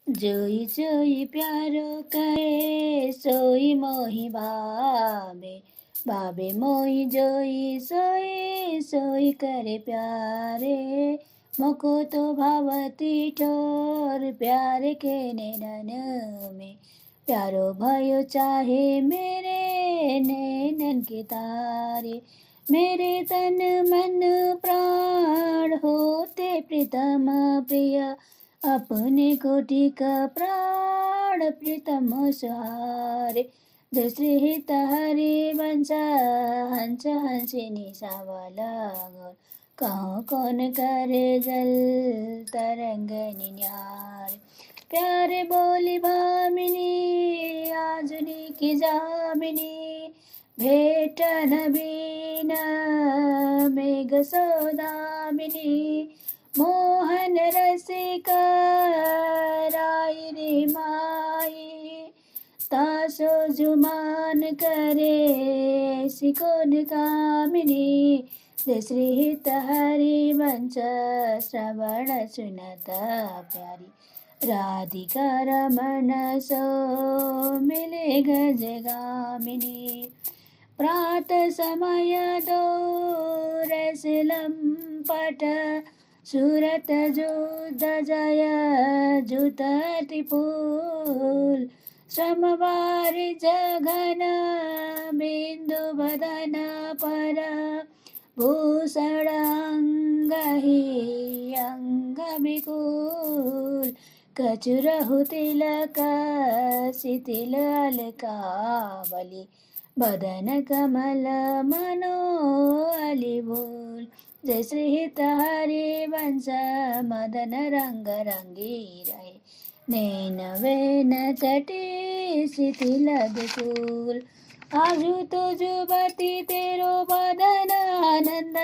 जोई जोई प्यारो करे सोई मोहि भावे, भावे मोहि जोई सोई सोई करे प्यारे। मोको तो भावती ठोर प्यारे के नैनन में, प्यारो भयो चाहे मेरे नैनन के तारे। मेरे तन मन प्राण होते प्रीतम प्रिय, अपने कोटि का प्राण प्रीतम सहारे। दूसरे हित हरि वंश हंस हंसिनी सावला गोर, कहो कौन करे जल तरंग निन्यारे। प्यारे बोली भामिनी आजुनी की जामिनी, भेट नबीन मेघ सौदामिनी। मोहन रसिका राय रे माई, तासो जुमान करे सिकोन कामिनी। श्री हित हरि वंश श्रवण सुनता प्यारी, राधिका रमण सो मिले गजगामिनी। प्रात समय दो रस लंपट, सूरत जुद जय जुत त्रिपुल। श्रमवारि जघन बिंदु बदन पर, भूषण अंगहि अंग विकुल। कचुरहु तिलक शिथिल अलकावली, बदन कमल मनो अलिबुल। जय श्री हित हरि वंश मदन रंग रंगी रहे, नैन वैन कटी शिथिल बिकुल। आजू तो जुबती तेरो बदन आनंद,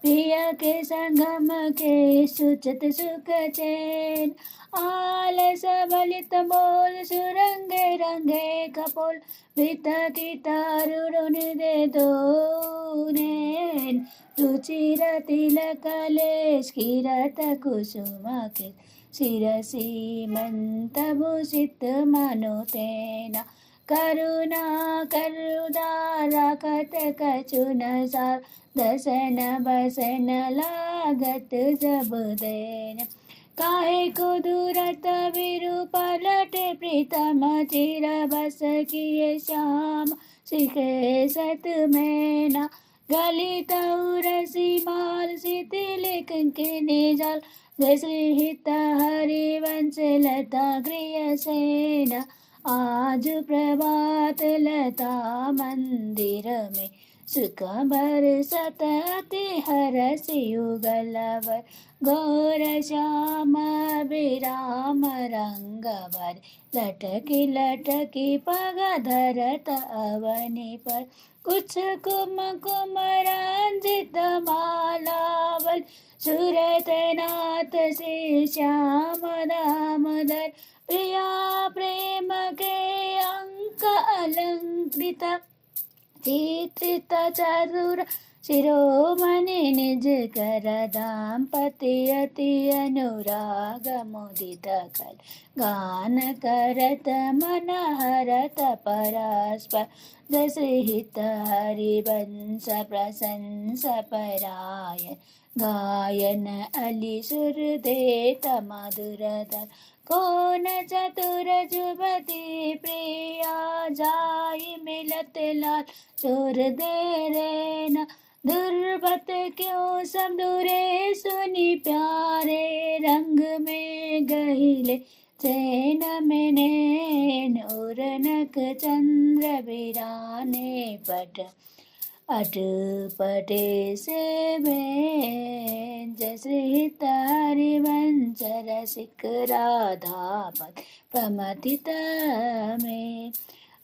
प्रिय के संगम के सुचत सुख चैन। आलस बलित बोल सुरंगे रंगे कपोल, भीत की तारुण दे दो नैन। रुचिर तिलक लेश किरत कुसुम के, शिरसी मंत भूषित मनो तेना। करुणा करुदारा कत कछु न सार, दसन बसन लागत जब देन। काहे को दूरत विरु पलटे प्रीतम, चिर बस किए श्याम सिखे सत मैना। गलित उरसी माल शिथिल कंकणे जाल, जय श्री हित हरि वंश लता गृह सेना। आज प्रभात लता मंदिर में, सुख बरसत अति हरष युगलवर। गौर श्याम विराम रंग बर, लटकी लटकी पग धरत अवनि पर। कुछ कुम कुम रंजित मालावल, सूरत नाथ से श्याम दामोदर। प्रिया प्रेम के अंक अलंकृत, चित्रित चतुर शिरोमणि निज कर दाम्पत्य अति अनुराग मुदित कर। गान करत मन हरत परस्पर, जय श्री हित हरि वंश प्रशंस परायण। गायन अली सुर देत मधुरतर, कौन चतुर जुबती प्रिया। जाई मिलत लाल चोर दे रेना, दुर्बत क्यों सब दूरे सुनी प्यारे। रंग में गहिले चैन में नैन, और नक चंद्र बिराने पट अटपटे से बैन। जय श्री हित हरि वंश रसिक राधा पद प्रमथित में।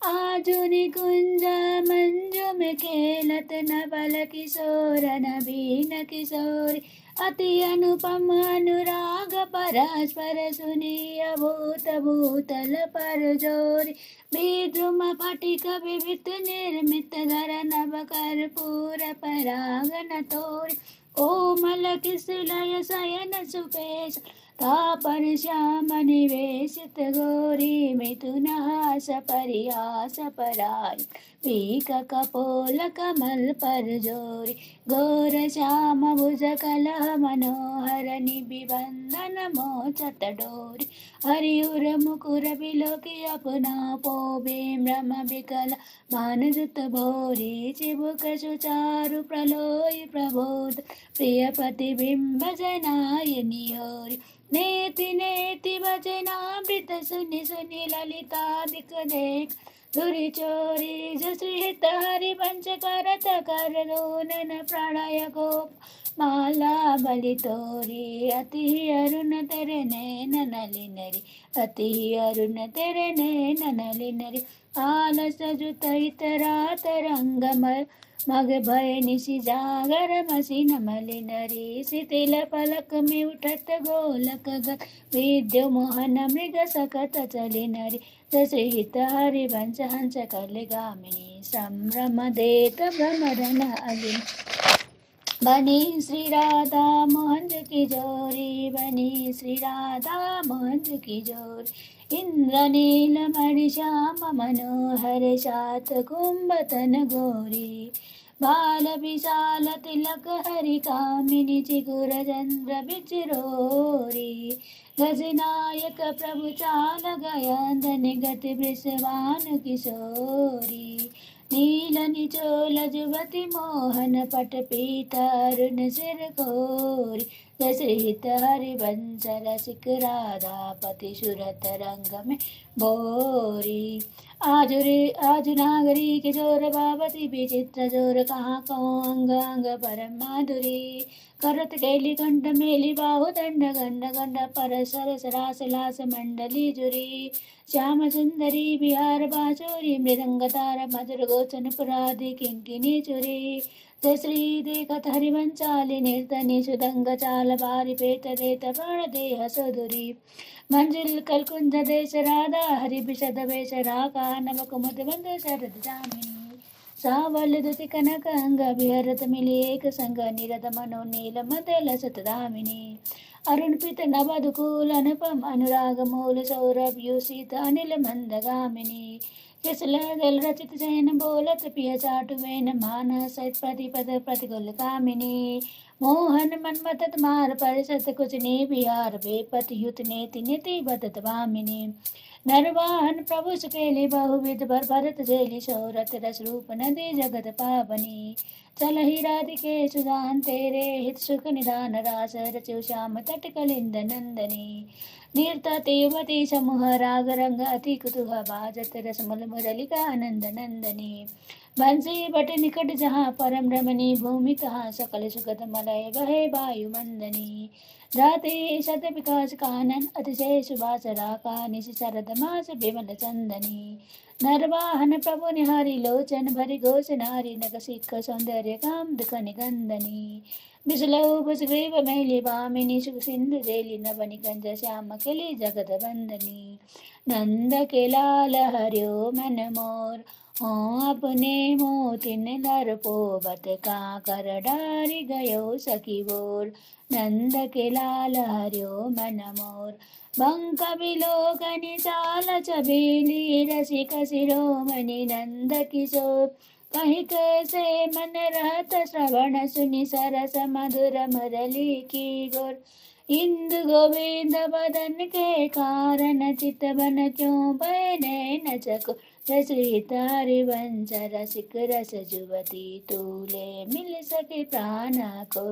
आजुनि कुंज मंजु में खेलत नवल किशोर नवीन किशोरी, अति अनुपम अनुराग परस्पर सुनीय भूत भूतल पर जोरी। विद्रुम फटिक विविध निर्मित धर नव कर्पूर परागन तोरी। कोमल किसलय शयन सुपेश, तापर श्याम निवेशित गौरी मिथुनहास परिहास पराय पीक कपोल कमल पर जोरी गौर श्याम भुज कलह मनोहर निबिबंधन मोचत डोरी हरिउर मुकुर बिलोकी अपना पोबे ब्रह्म विकल मानजुत भोरी चिबुक सुचारु प्रलोय प्रबोध प्रिय प्रतिबिंब जनाय नियोरी नेति नेति भजनामृत सुनि सुनि ललिता दिक देख धुरि चोरी जश्रीहित हरि पंच करत कर रोनन प्रणय गोप माला बलि तोरी अति अरुण तेरे नैन नलिनरी अति अरुण तेरे नैन नलिनरी आलस जुत इतरा तरंगमल मग भय निशि जागर मसीन मलिनरी शिथिल पलक में उठत गोलक गत विद्यु मोहन मृग सकत चलिनरी श्रीहित हरिवंश हंस कल गामिनी संभ्रम देत भ्रमरन अलिन बनी श्री राधा मोहन की जोरी बनी श्री राधा मोहन की जोरी इंद्रनील मणि श्याम मनोहर सात कुंभतन गोरी बाल विशाल तिलक हरि कामिनी चिगुर चंद्र बिचरोरी गजनायक प्रभु चाल गयंधन गति वृषवान किशोरी नील निचोल जुवति मोहन पट पीतारुण सिर कोरी श्रीहित हरिवंश रसिक राधापति सुरत रंग में बोरी आज नागरी के जोर बाबती विचित्र जोर कहाँ कहो अंग अंग परम माधुरी करत कैली कंठ मेली बाहु दंड गंड गंड पर सरस रास लास मंडली जुरी श्याम सुंदरी बिहार बाचोरी मृदंग तार मधुर गोचन पुरादि किंकिनी चुरी श्री देखत हरिवंचाली निर्तनी सुदंग चाल बारी पेट देत प्राण देह सुधुरी मंजिल कलकुंज देश राधा हरि विशद वेश राका नमक मुद बंद शरद जामिनी सावल दुति कनक अंग विहरत मिली एक संग निरत मनो नील मदल सतदामिनी अरुण पित नवदुकूल अनुपम अनुराग मूल सौरभ युषित अनिल मंदगामिनी किसल दल रचित जैन बोलत पिय चाटु वेन मान सहित प्रतिपद प्रतिकुल कामिनी मोहन मनमतत मार परिषद कुछ ने बिहार बेपति युत नेति नीति बदत वामिनी नरवाहन प्रभु सुकेली बहुविध भर भरत जेली शौरत रस रूप नदी जगत पावनी चल ही राधिके सुदान तेरे हित सुख निदान रास रचु श्याम तट कलिंद नंदनी नीरता युवती समूह राग रंग अति कुतुह बाजत रसमल मुरलिका आनंद नंदनी बंसी बट निकट जहाँ परम रमणी भूमि तहाँ सकल सुगत मलय बहे वायु मंदनी राते शत विकास कानन अतिशय सुभाष राका निश शरद मास विमल चंदनी नरवाहन प्रभु निहारी लोचन भरि घोष नारी नग सिख सौंदर्य काम दुख निगंदनी बिसलऊ भुजग्रीव मैली वामिनी सुख सिंधु जेली नवनि गंज श्याम केली जगत बंदनी नंद के लाल हरियो मन मोर हो अपने मोतिन नर पोबत का कर डारी गयो सखी बोर नंद के लाल हरियो मन मोर बंक बिलोकनि चाल चबेली रसिक शिरोमणि नंद किशोर कहीं कैसे मन रहत श्रवण सुनि सरस मधुर मुरली की गोर इंदु गोविंद बदन के कारण चित बन क्यों बहने न चको श्री हरिवंश रसिक रस जुवती तूले मिल सके प्राण को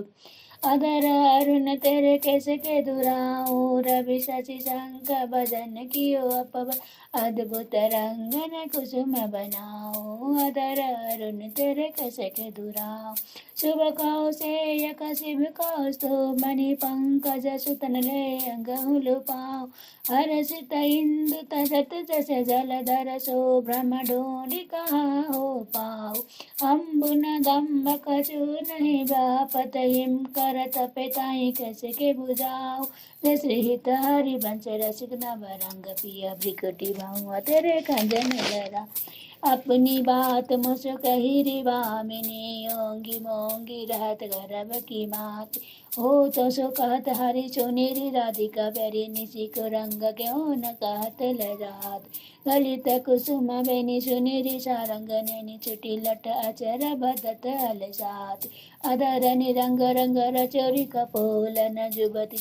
अधर अरुण तेरे कैसे के दुराओ रवि शशि शंख भजन कियो अपव अद्भुत रंगन कुसुम बनाओ अधर अरुण तेरे कैसे के दुराओ शुभ कौशेय शिव कौस्तु मणि पंकज सुतन ले अंगुल पाओ हर्षित इंदु तजत जस जलधर सो भ्रम डोरी कहाँ हो पाओ अम्बुन दम्भ कछु नहीं बापत हिम करत पेताई कैसे के बुझाओ श्रीहित हरिवंश रसिक नव रंग पिय भ्रिकुटी भाव तेरे कंजन लरा अपनी बात मुझ कही रिवामिनी, ओंगी मोंगी रहत गर्भ की मात। हो तो सो कहत हरि सुनीरि, राधिका प्यारी निशि को रंग क्यों न कहत लजात। ललित कुसुम बेनी सुनीरि, सारंग नैनी छुटी लट अचर बदत अलसात। अधर निरंग रंग रचोरी कपोलन, जुबति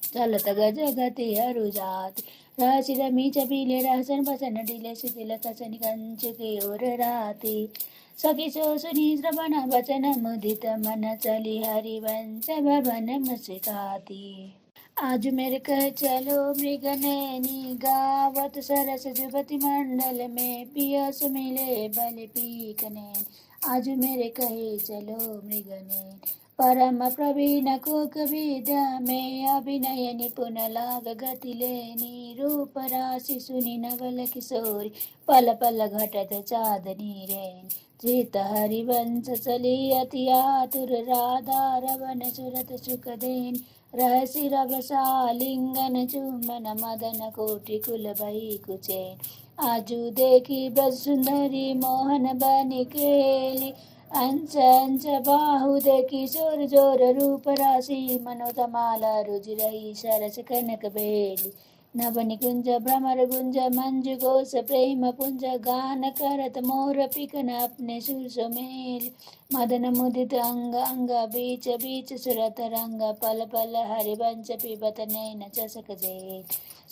चलत गज गति अरुजात। रहसि रमी चपीले रहसन बसन, ढीले शिथिल कसन कंच की ओर राती। सखी सो सुनी श्रवण वचन, मुदित मन चली हरिवंश भवन मुस्काती। आज मेरे कह चलो मृग नैनी, गावत सरस जुबति मंडल में, पिया सुमिले बल पीक नैन। आज मेरे कहे चलो मृग नैन, परम प्रवीण कुक विद्या में, अभिनय निपुण लाग गति लेनी। रूप राशि सुनि नवल किशोरी, पल पल घटत चाँदनी रैन। चित हरिवंश चली अति आतुर, राधा रवन सुरत सुख देन। रहसि रवसालिंगन चुम्बन, मदन कोटि कुल भई कुचैन। आजू देखी ब्रज सुंदरी, मोहन बनि केली। अंश अंश बाहु देखी जोर जोर, रूप राशि मनोतमाला रुजिरई। सरस कनक बेली नभ निकुंज, भ्रमर गुंज मंजु घोष। प्रेम पुंज गान करत, मोर पिकन अपने सुर सुमेल। मदन मुदित अंग अंग, बीच बीच सुरत रंग। पल पल हरिवंश पिबत नैन चसक जेल।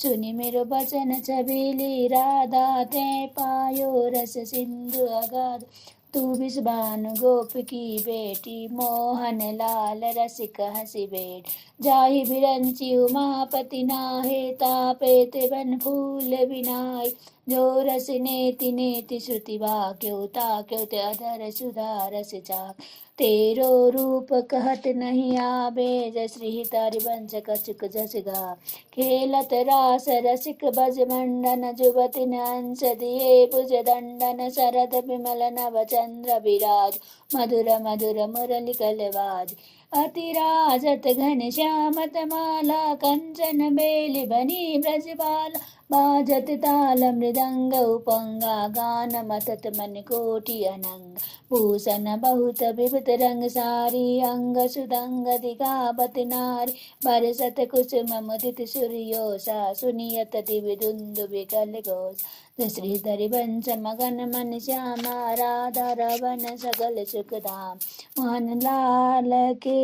सुनि मेरो बचन छबीली, राधा ते पायो रस सिंधु अगाध। तू बिस्बान गोप की बेटी, मोहन लाल रसिक हंसी बेट। जाहि बिरंची उमापति नाहे, तापे ते बन फूल बिनाई। जो रस नेति नेति श्रुति वाक्यो, ताक्यो ते अधर सुधा रस चाक। तेरो रूप कहत नहीं आबे, जस श्री हरिवंश कछुक जस गा। खेलत रास रसिक बज मंडन, जुबति अंश दिए भुज दंडन। शरद विमल नव चंद्र विराज, मधुर मधुर मुरली कलवाज। अति राजत घन श्यामत माला, कंचन बेली बनी ब्रजबाला। बाजत ताल मृदंग उपंगा, गान मतत मन कोटि अनंग। भूषण बहुत विभुत रंग सारी, अंग सुदंग दिखावत नारी। बरसत कुसुम मुदित सूर्योषा, सुनियत दिव्य दुन्दुभि कल घोष। श्रीधरि वंश मगन मन श्यामा, राधा रवन सगल सुखधाम। मोहन लाल के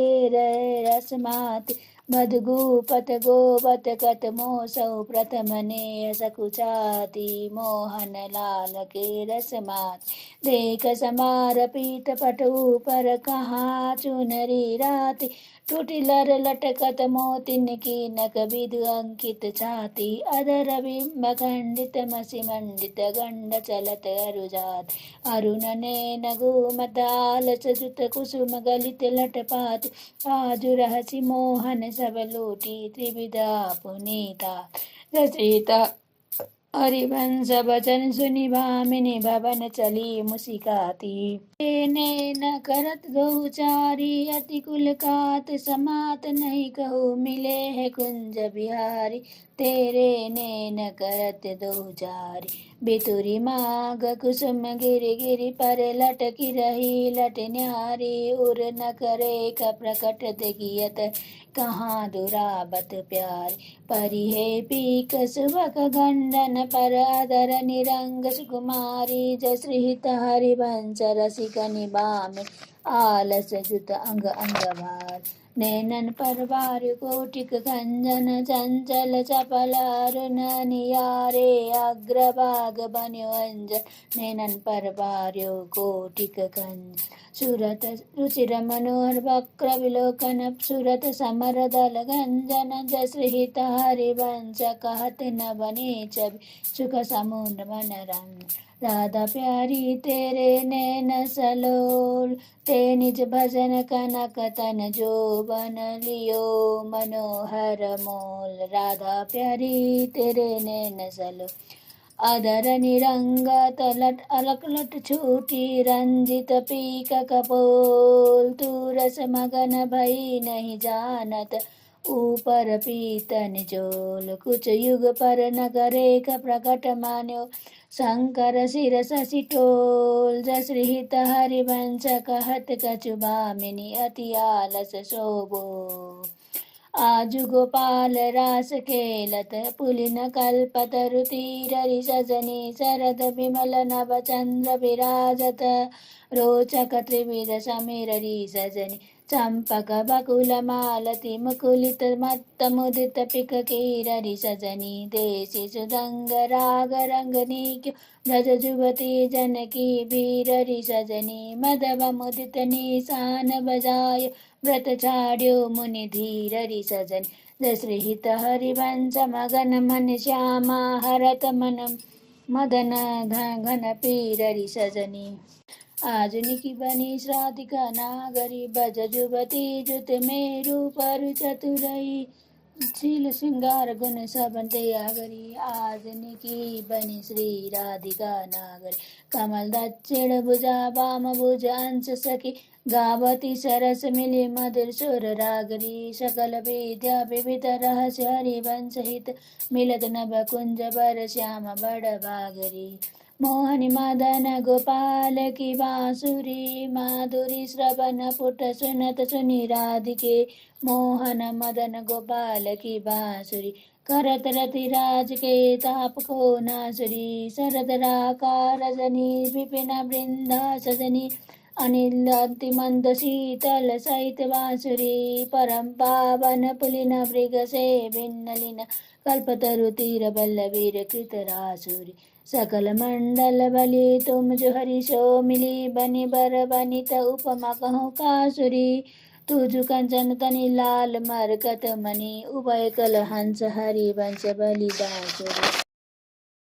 रसमात, मधुगूपत गोवत कत मोसौ। प्रथम ने सकुचाती, मोहन लाल के रसमात। देख समार पीत पटु पर, कहा चुनरी राति। टूटी लर लटकत मोतिन की, नक विधु अंकित छाती। अधर बिंब खंडित मसी मंडित, गंड चलत अरुजात। अरुण नैन घूमत आलस जुत, कुसुम गलित लटपात। आजु रहसि मोहन सब लूटी, त्रिविधा पुनीता। रचयिता हरिवंश बचन सुनि, भामिनी भवन चली मुस्काती। नैन करत दो चारी, अति कुल कात समात नहीं कहूँ। मिले है कुंज बिहारी, तेरे नैन करत दो चारी। बितुरी माग कुसुम गिरि गिरि पर, लटकी रही लट न्यारी। उर न करे का प्रकट देखियत, कहाँ दुराबत प्यार। परि हे पीक सुबक गंडन पर, अधर निरंग सुकुमारी। जस श्रीहित हरिवंश रसिक निबामे, आलस जुत अंग अंग भार। नैनन पर वारु कोटिक खंजन, चंचल चपल अरुण नियारे। अग्रभाग बन्यो अंजन, नैनन पर वारु कोटिक खंजन। सूरत रुचिर मनोहर वक्र विलोकन, सूरत समर दल गंजन। जस हित हरिवंश कहत न बने छवि, सुख समुद्र मन रंग। राधा प्यारी तेरे नैन सलोल, ते निज भजन कनक तन जो बन लियो मनोहर मोल। राधा प्यारी तेरे नैन सलोल, अधर निरंग तलट अलक लट छूटी। रंजित पीक कपोल, तू रस मगन भई नहीं जानत। ऊपर पीतन जोल कुछ युग पर नगरेख प्रकट मान्यो शंकर शिर शशि टोल जश्री हित हरिवंश कहत कछु भामिनी अति आलस शोभो आजु गोपाल रास खेलत पुलिन कल्पतरु तीररि सजनी शरद विमल नभ चंद्र विराजत रोचक त्रिविध समीररि सजनी चंपक बकुल मालति मुकुलित मत्त मुदित पिक कीररि सजनी देशी सुदंग राग रंगनी क्यों ब्रज जुवती जनकी बीररि सजनी मदव मुदित निशान बजाय व्रत छाड्यो मुनि धीररि सजनी दश्री हित हरिवंश मगन मन श्यामा हरत मन मदन घन पीररि सजनी आजुनिकी बनी श्राद्धिका नागरी बज जुबती जुत मेरु परु चतुरई शील श्रृंगार गुण सबन त्यागरी आजुनिकी बनी श्री राधिका नागरी कमल दक्षिण भुजा वाम भुज अंश सखी गावती सरस मिली मधुर सुर रागरी सकल विद्या विविध रहस्य हरिवंश हित मिलत नभ कुंज बर श्याम बड़ बागरी मोहनी मदन गोपाल की बांसुरी माधुरी श्रवण पुट सुनत सुनी राधिके मोहन मदन गोपाल की बांसुरी करत रति राज के ताप को नासुरी शरद राका रजनी विपिन वृंदा सजनी अनिल मंद शीतल सहित बांसुरी परम पावन पुलिन मृग से भिन्नलिन कल्पतरु तीर बल्लवीर कृत रासुरी सकल मंडल बलि तुम जो हरिशो मिली बनी बर बनित उपमा कहूँ कासुरी तुझु कंचन तनि लाल मरकत मणि उभय कल हंस हरि वंश बलि बांसुरी।